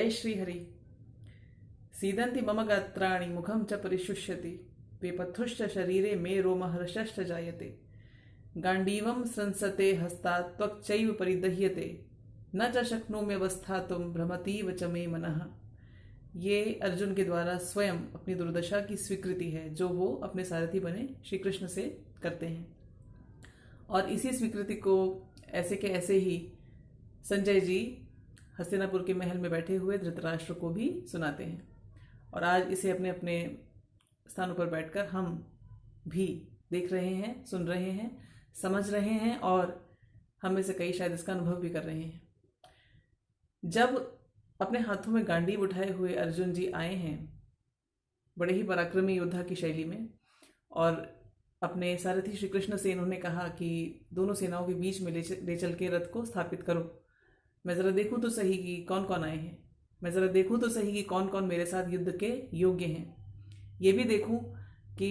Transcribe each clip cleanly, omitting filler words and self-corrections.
जय श्रीहरि। सीदन्ति मम गात्राणि मुखं च परिशुष्यति पेपथुश्च शरीरे मे रोमहर्षश्च जायते गाण्डीवं संसते हस्तात् त्वक्चैव परिदह्यते न च शक्नोम्यवस्थातुं भ्रमतीव च मे मनः। ये अर्जुन के द्वारा स्वयं अपनी दुर्दशा की स्वीकृति है जो वो अपने सारथी बने श्री कृष्ण से करते हैं। और इसी स्वीकृति को ऐसे के ऐसे ही संजय जी हस्तिनापुर के महल में बैठे हुए धृतराष्ट्र को भी सुनाते हैं। और आज इसे अपने अपने स्थानों पर बैठकर हम भी देख रहे हैं, सुन रहे हैं, समझ रहे हैं और हम में से कई शायद इसका अनुभव भी कर रहे हैं। जब अपने हाथों में गांडीव उठाए हुए अर्जुन जी आए हैं बड़े ही पराक्रमी योद्धा की शैली में, और अपने सारथी श्री कृष्ण से इन्होंने कहा कि दोनों सेनाओं के बीच में ले चल के रथ को स्थापित करो, मैं ज़रा देखूं तो सही कि कौन कौन आए हैं, मैं ज़रा देखूं तो सही कि कौन कौन मेरे साथ युद्ध के योग्य हैं, ये भी देखूं कि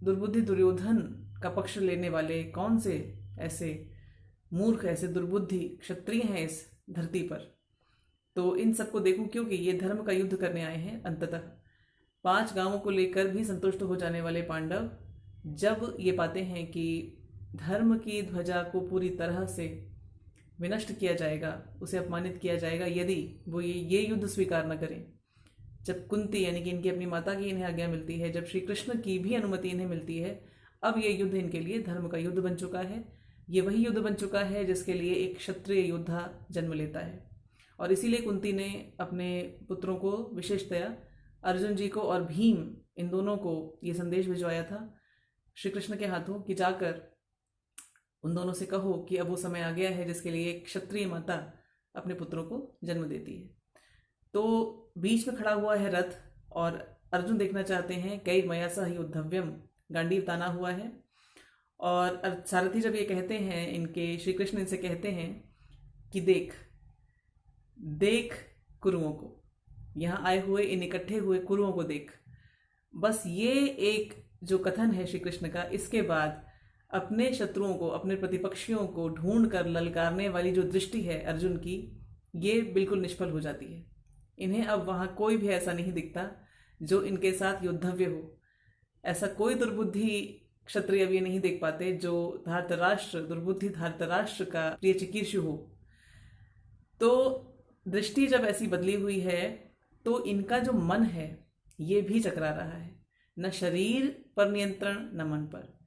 दुर्बुद्धि दुर्योधन का पक्ष लेने वाले कौन से ऐसे मूर्ख, ऐसे दुर्बुद्धि क्षत्रिय हैं इस धरती पर। तो इन सबको देखूं क्योंकि ये धर्म का युद्ध करने आए हैं। अंततः 5 गांवों को लेकर भी संतुष्ट हो जाने वाले पांडव जब ये पाते हैं कि धर्म की ध्वजा को पूरी तरह से विनष्ट किया जाएगा, उसे अपमानित किया जाएगा यदि वो ये युद्ध स्वीकार न करें। जब कुंती यानी कि इनकी अपनी माता की इन्हें आज्ञा मिलती है, जब श्री कृष्ण की भी अनुमति इन्हें मिलती है, अब ये युद्ध इनके लिए धर्म का युद्ध बन चुका है। ये वही युद्ध बन चुका है जिसके लिए एक क्षत्रिय योद्धा जन्म लेता है। और इसीलिए कुंती ने अपने पुत्रों को, विशेषतया अर्जुन जी को और भीम, इन दोनों को ये संदेश भिजवाया था श्री कृष्ण के हाथों कि जाकर उन दोनों से कहो कि अब वो समय आ गया है जिसके लिए एक क्षत्रिय माता अपने पुत्रों को जन्म देती है। तो बीच में खड़ा हुआ है रथ और अर्जुन देखना चाहते हैं कई मया सह योद्धव्यम, गांडीव ताना हुआ है। और सारथी जब ये कहते हैं, इनके श्री कृष्ण इनसे कहते हैं कि देख देख कुरुओं को, यहाँ आए हुए इन इकट्ठे हुए कुरुओं को देख। बस ये एक जो कथन है श्री कृष्ण का, इसके बाद अपने शत्रुओं को, अपने प्रतिपक्षियों को ढूंढ कर ललकारने वाली जो दृष्टि है अर्जुन की, ये बिल्कुल निष्फल हो जाती है। इन्हें अब वहाँ कोई भी ऐसा नहीं दिखता जो इनके साथ योद्धव्य हो। ऐसा कोई दुर्बुद्धि क्षत्रिय अब ये नहीं देख पाते जो धार्तराष्ट्र, दुर्बुद्धि धार्तराष्ट्र का प्रिय चिकीर्षु हो। तो दृष्टि जब ऐसी बदली हुई है तो इनका जो मन है ये भी चकरा रहा है। न शरीर पर नियंत्रण, न मन पर।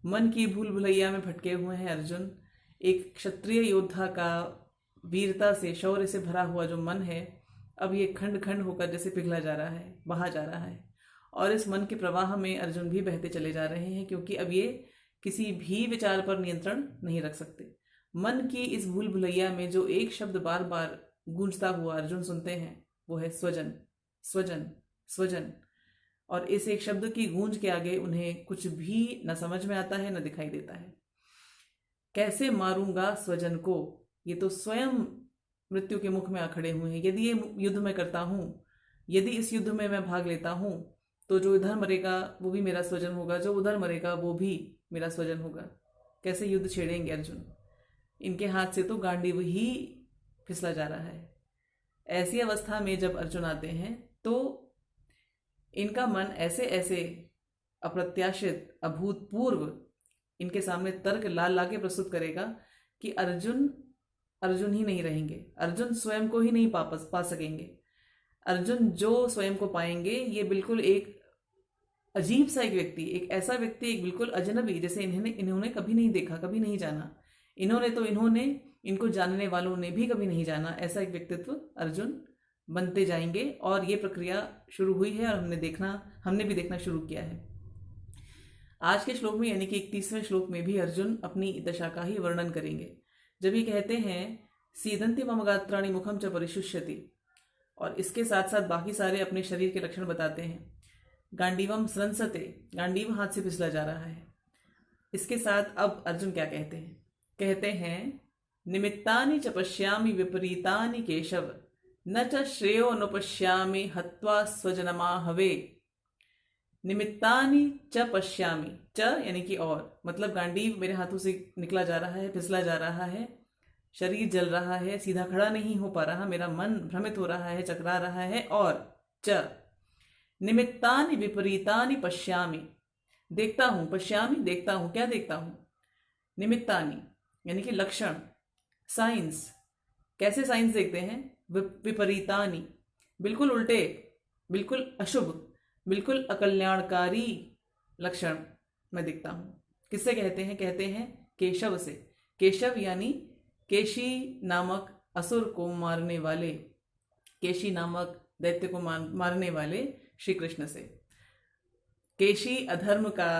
मन की भूल भुलैया में भटके हुए हैं अर्जुन। एक क्षत्रिय योद्धा का वीरता से, शौर्य से भरा हुआ जो मन है, अब ये खंड खंड होकर जैसे पिघला जा रहा है, बहा जा रहा है। और इस मन के प्रवाह में अर्जुन भी बहते चले जा रहे हैं, क्योंकि अब ये किसी भी विचार पर नियंत्रण नहीं रख सकते। मन की इस भूल भुलैया में जो एक शब्द बार बार गूंजता हुआ अर्जुन सुनते हैं वो है स्वजन, स्वजन, स्वजन। और इस एक शब्द की गूंज के आगे उन्हें कुछ भी न समझ में आता है, न दिखाई देता है। कैसे मारूंगा स्वजन को, ये तो स्वयं मृत्यु के मुख में आ खड़े हुए हैं। यदि ये युद्ध में करता हूं, यदि इस युद्ध में मैं भाग लेता हूं, तो जो इधर मरेगा वो भी मेरा स्वजन होगा, जो उधर मरेगा वो भी मेरा स्वजन होगा। कैसे युद्ध छेड़ेंगे अर्जुन? इनके हाथ से तो गांडीव ही फिसला जा रहा है। ऐसी अवस्था में जब अर्जुन आते हैं तो इनका मन ऐसे ऐसे अप्रत्याशित, अभूतपूर्व इनके सामने तर्क ला ला के प्रस्तुत करेगा कि अर्जुन अर्जुन ही नहीं रहेंगे, अर्जुन स्वयं को ही नहीं पा सकेंगे। अर्जुन जो स्वयं को पाएंगे ये बिल्कुल एक अजीब सा एक व्यक्ति, एक ऐसा व्यक्ति, एक बिल्कुल अजनबी, जैसे इन्होंने कभी नहीं देखा, कभी नहीं जाना। इनको जानने वालों ने भी कभी नहीं जाना। ऐसा एक व्यक्तित्व अर्जुन बनते जाएंगे। और ये प्रक्रिया शुरू हुई है और हमने भी देखना शुरू किया है। आज के श्लोक में यानी कि 31वें श्लोक में भी अर्जुन अपनी दशा का ही वर्णन करेंगे। जब ये कहते हैं सीदन्ति मम गात्राणि मुखम च परिशुष्यति, और इसके साथ साथ बाकी सारे अपने शरीर के लक्षण बताते हैं। गांडीवम स्रंसते, गांडीव हाथ से फिसला जा रहा है। इसके साथ अब अर्जुन क्या कहते हैं निमित्तानि च पश्यामि विपरीतानि केशव न च श्रेयो अनुपश्यामि हत्वा स्वजनमाहवे। निमित्तानि च पश्यामि, च यानी कि और, मतलब गांडीव मेरे हाथों से निकला जा रहा है, फिसला जा रहा है। शरीर जल रहा है, सीधा खड़ा नहीं हो पा रहा, मेरा मन भ्रमित हो रहा है, चकरा रहा है। और च निमित्तानि विपरीतानि पश्यामि, देखता हूं, पश्यामि देखता हूं, क्या देखता हूं? निमित्तानि यानी कि लक्षण, साइंस। कैसे साइंस देखते हैं? विपरीतानि, बिल्कुल उल्टे, बिल्कुल अशुभ, बिल्कुल अकल्याणकारी लक्षण मैं देखता हूं। किससे कहते हैं? कहते हैं केशव से। केशव यानी केशी नामक असुर को मारने वाले, केशी नामक दैत्य को मारने वाले श्री कृष्ण से। केशी अधर्म का,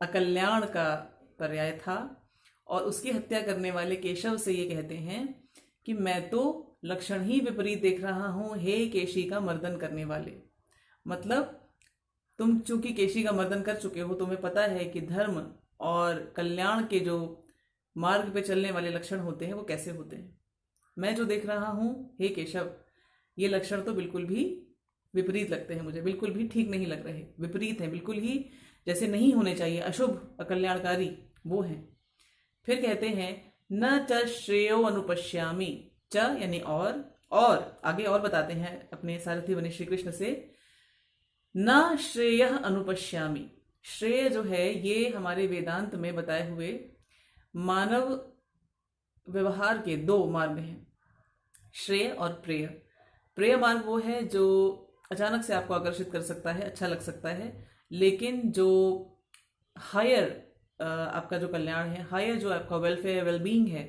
अकल्याण का पर्याय था, और उसकी हत्या करने वाले केशव से ये कहते हैं कि मैं तो लक्षण ही विपरीत देख रहा हूं, हे केशी का मर्दन करने वाले। मतलब तुम चूंकि केशी का मर्दन कर चुके हो, तुम्हें पता है कि धर्म और कल्याण के जो मार्ग पे चलने वाले लक्षण होते हैं वो कैसे होते हैं। मैं जो देख रहा हूं, हे केशव, ये लक्षण तो बिल्कुल भी विपरीत लगते हैं मुझे, बिल्कुल भी ठीक नहीं लग रहे, विपरीत हैं, बिल्कुल ही जैसे नहीं होने चाहिए, अशुभ, अकल्याणकारी वो हैं। फिर कहते हैं न च श्रेयो अनुपश्यामि, च यानी और आगे और बताते हैं अपने सारथी बने श्री कृष्ण से, न श्रेय अनुपश्यामि। श्रेय जो है ये हमारे वेदांत में बताए हुए मानव व्यवहार के दो मार्ग हैं, श्रेय और प्रेय। प्रेय मार्ग वो है जो अचानक से आपको आकर्षित कर सकता है, अच्छा लग सकता है, लेकिन जो हायर आपका जो कल्याण है, हायर जो आपका वेलफेयर, वेलबींग है,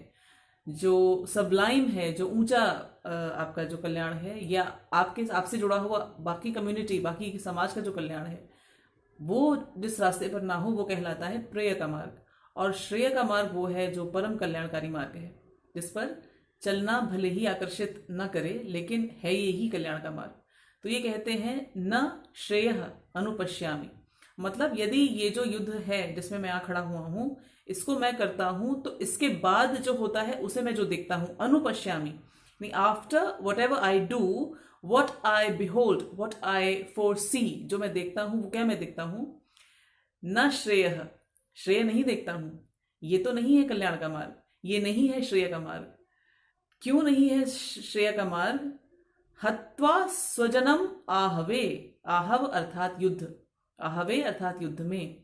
जो सबलाइम है, जो ऊंचा आपका जो कल्याण है, या आपसे जुड़ा हुआ बाकी कम्युनिटी, बाकी समाज का जो कल्याण है, वो जिस रास्ते पर ना हो वो कहलाता है प्रेय का मार्ग। और श्रेय का मार्ग वो है जो परम कल्याणकारी मार्ग है, जिस पर चलना भले ही आकर्षित न करे, लेकिन है ये ही कल्याण का मार्ग। तो ये कहते हैं न श्रेय अनुपश्यामि, मतलब यदि ये जो युद्ध है जिसमें मैं खड़ा हुआ हूं, इसको मैं करता हूं, तो इसके बाद जो होता है उसे मैं जो देखता हूं, अनुपश्यामि, after whatever I do, what I behold, what I foresee, जो मैं देखता हूं वो क्या मैं देखता हूं? न श्रेय, श्रेय नहीं देखता हूं, ये तो नहीं है कल्याण का मार्ग, ये नहीं है श्रेय का मार्ग। क्यों नहीं है श्रेय का मार्ग? हत्वा स्वजनम आहवे, आहव अर्थात युद्ध, आहवे अर्थात युद्ध में,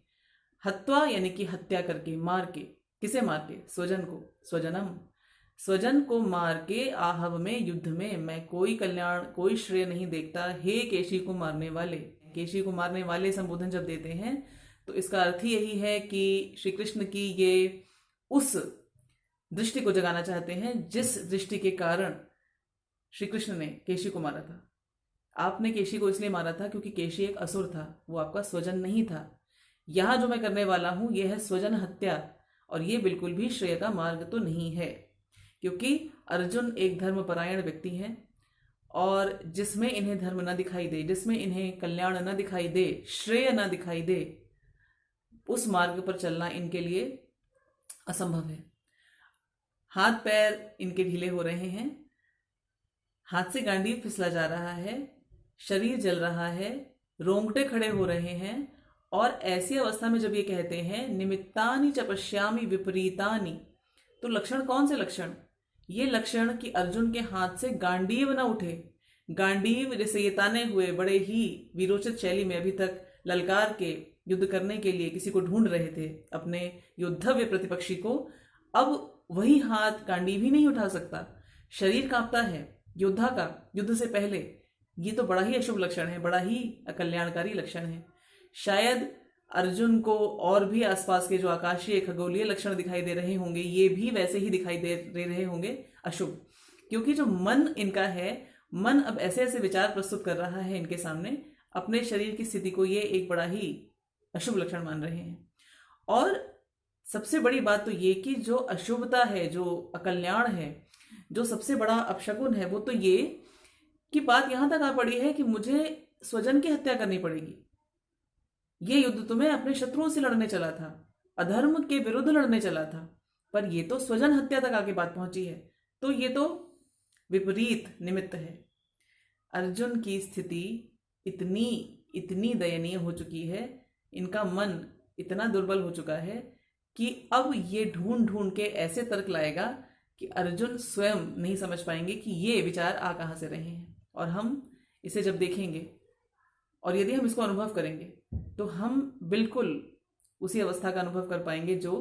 हत्वा यानी कि हत्या करके, मार के, किसे मार के? स्वजन को, स्वजनम, स्वजन को मार के, आहव में, युद्ध में मैं कोई कल्याण, कोई श्रेय नहीं देखता, हे केशी को मारने वाले। केशी को मारने वाले संबोधन जब देते हैं तो इसका अर्थ ही यही है कि श्री कृष्ण की ये उस दृष्टि को जगाना चाहते हैं जिस दृष्टि के कारण श्री कृष्ण ने केशी को मारा था। आपने केशी को इसलिए मारा था क्योंकि केशी एक असुर था, वो आपका स्वजन नहीं था। यहां जो मैं करने वाला हूं यह है स्वजन हत्या, और ये बिल्कुल भी श्रेय का मार्ग तो नहीं है, क्योंकि अर्जुन एक धर्मपरायण व्यक्ति हैं, और जिसमें इन्हें धर्म न दिखाई दे, जिसमें इन्हें कल्याण न दिखाई दे, श्रेय न दिखाई दे, उस मार्ग पर चलना इनके लिए असंभव है। हाथ पैर इनके ढीले हो रहे हैं, हाथ से गांडीव फिसला जा रहा है, शरीर जल रहा है, रोंगटे खड़े हो रहे हैं, और ऐसी अवस्था में जब ये कहते हैं निमित्तानि च पश्यामि विपरीतानि, तो लक्षण कौन से लक्षण? ये लक्षण कि अर्जुन के हाथ से गांडीव न उठे। गांडीव जैसे ये ताने हुए बड़े ही वीरोचित शैली में अभी तक ललकार के युद्ध करने के लिए किसी को ढूंढ रहे थे, अपने योद्धव्य प्रतिपक्षी को, अब वही हाथ गांडीव ही नहीं उठा सकता, शरीर कांपता है योद्धा का युद्ध से पहले। ये तो बड़ा ही अशुभ लक्षण है, बड़ा ही अकल्याणकारी लक्षण है। शायद अर्जुन को और भी आसपास के जो आकाशीय खगोलीय लक्षण दिखाई दे रहे होंगे, ये भी वैसे ही दिखाई दे रहे होंगे अशुभ, क्योंकि जो मन इनका है, मन अब ऐसे ऐसे विचार प्रस्तुत कर रहा है इनके सामने, अपने शरीर की स्थिति को ये एक बड़ा ही अशुभ लक्षण मान रहे हैं। और सबसे बड़ी बात तो ये कि जो अशुभता है, जो अकल्याण है, जो सबसे बड़ा अपशकुन है, वो तो ये कि बात यहां तक आ पड़ी है कि मुझे स्वजन की हत्या करनी पड़ेगी। ये युद्ध तो मैं अपने शत्रुओं से लड़ने चला था, अधर्म के विरुद्ध लड़ने चला था, पर ये तो स्वजन हत्या तक आके बात पहुंची है, तो ये तो विपरीत निमित्त है। अर्जुन की स्थिति इतनी इतनी दयनीय हो चुकी है, इनका मन इतना दुर्बल हो चुका है कि अब ये ढूंढ ढूंढ के ऐसे तर्क लाएगा कि अर्जुन स्वयं नहीं समझ पाएंगे कि ये विचार आ कहाँ से रहे हैं। और हम इसे जब देखेंगे और यदि हम इसको अनुभव करेंगे तो हम बिल्कुल उसी अवस्था का अनुभव कर पाएंगे जो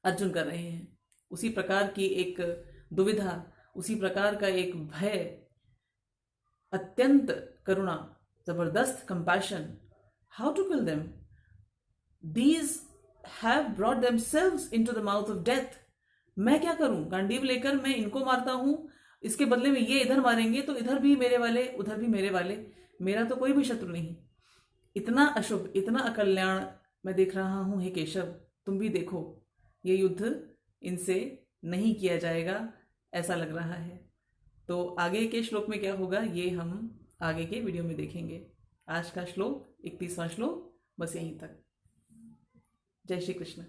अर्जुन कर रहे हैं। उसी प्रकार की एक दुविधा, उसी प्रकार का एक भय, अत्यंत करुणा, जबरदस्त compassion. How to kill them? These have brought themselves into the mouth of death. मैं क्या करूं? गांडीव लेकर मैं इनको मारता हूं, इसके बदले में ये इधर मारेंगे तो इधर भी मेरे वाले, उधर भी मेरे वाले, मेरा तो कोई भी शत्रु नहीं। इतना अशुभ, इतना अकल्याण मैं देख रहा हूं। हे केशव, तुम भी देखो, ये युद्ध इनसे नहीं किया जाएगा, ऐसा लग रहा है। तो आगे के श्लोक में क्या होगा ये हम आगे के वीडियो में देखेंगे। आज का श्लोक 31वां श्लोक बस यहीं तक। जय श्री कृष्ण।